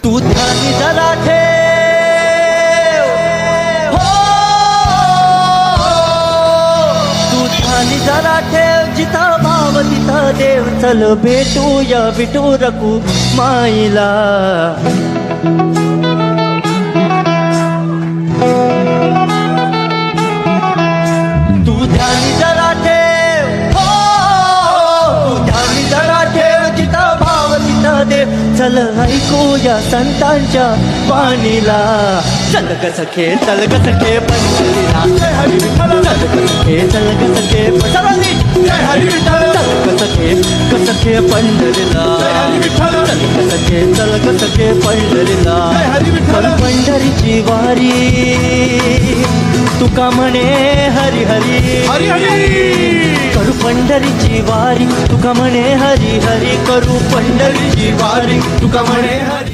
तू ध्यानी जरा ठेव हो, तू ध्यानी जरा ठेव जिथं भाव तिथं देव. चल भेटूया विठू रकू माईला. तू ध्यानी जरा ठेव हो, तू ध्यानी जरा ठेव जिथं भाव तिथं देव. चल ऐकूया संतांच्या वाणीला. चल ग सखे चल ग सखे पंढरीला. चल ग सखे चल ग सखे ग सखे पंढरीला. चल ग सखे चल ग सखे पंढरीला. पण पंढरीची वारी तुका म्हणे हरी हरी हरी हरी. करू पंढरीची वारी तुका म्हणे हरी हरी. करू पंढरीची वारी तुका म्हणे हरी.